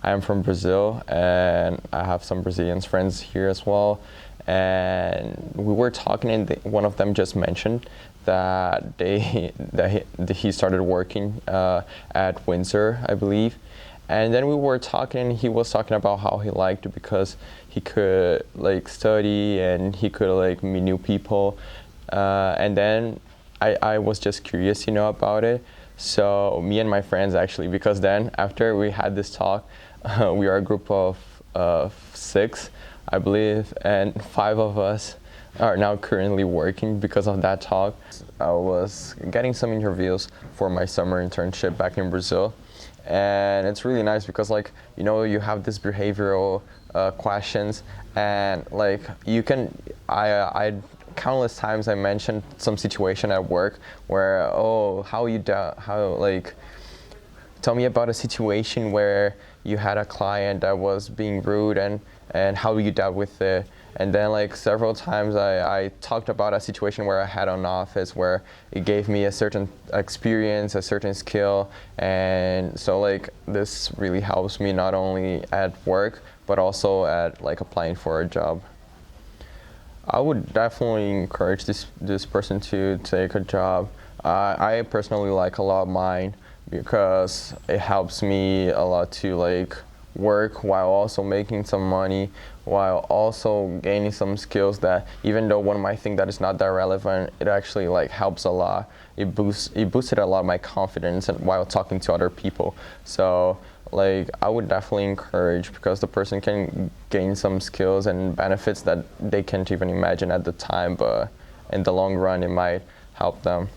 I am from Brazil, and I have some Brazilian friends here as well. And we were talking, and one of them just mentioned that he started working at Windsor, I believe. And then we were talking, and he was talking about how he liked it because he could like study and he could like meet new people. And then I was just curious, about it. So me and my friends actually, because then after we had this talk, we are a group of 6, I believe, and 5 of us are now currently working because of that talk. I was getting some interviews for my summer internship back in Brazil, and it's really nice because you have this behavioral questions, and like you can I countless times I mentioned some situation at work where tell me about a situation where you had a client that was being rude and how you dealt with it. And then like several times I talked about a situation where I had an office where it gave me a certain experience, a certain skill. And so like this really helps me not only at work, but also at like applying for a job. I would definitely encourage this person to take a job. I personally like a lot of mine because it helps me a lot to like work while also making some money, while also gaining some skills that even though one might think that it's not that relevant, it actually like helps a lot. It boosted a lot of my confidence and while talking to other people. So like I would definitely encourage because the person can gain some skills and benefits that they can't even imagine at the time, but in the long run it might help them.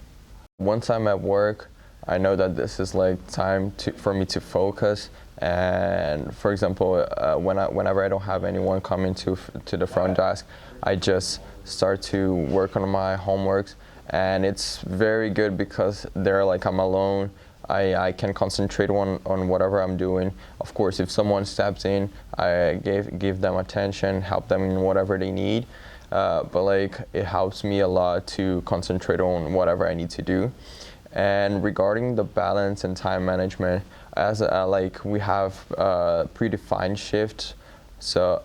Once I'm at work, I know that this is like time for me to focus. And for example, whenever I don't have anyone coming to the front desk, I just start to work on my homeworks, and it's very good because I'm alone. I can concentrate on whatever I'm doing. Of course, if someone steps in, I give them attention, help them in whatever they need. But like it helps me a lot to concentrate on whatever I need to do. And regarding the balance and time management, as we have predefined shifts, so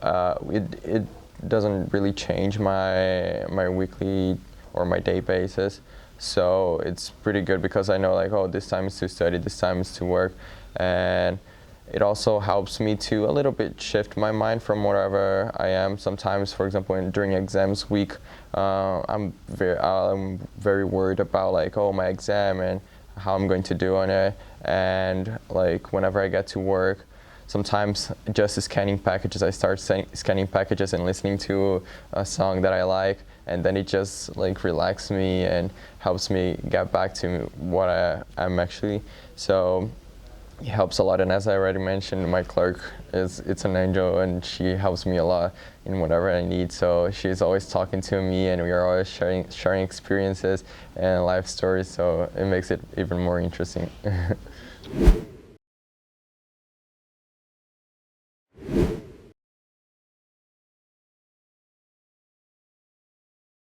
it doesn't really change my weekly or my day basis. So it's pretty good because I know like, oh, this time is to study, this time is to work, and it also helps me to a little bit shift my mind from whatever I am. Sometimes, for example, during exams week, I'm very worried about like, oh, my exam and how I'm going to do on it. And like whenever I get to work, sometimes just scanning packages, I start scanning packages and listening to a song that I like, and then it just like relaxes me and helps me get back to what I am actually. So it helps a lot, and as I already mentioned, my clerk it's an angel, and she helps me a lot in whatever I need. So she's always talking to me, and we are always sharing experiences and life stories. So it makes it even more interesting.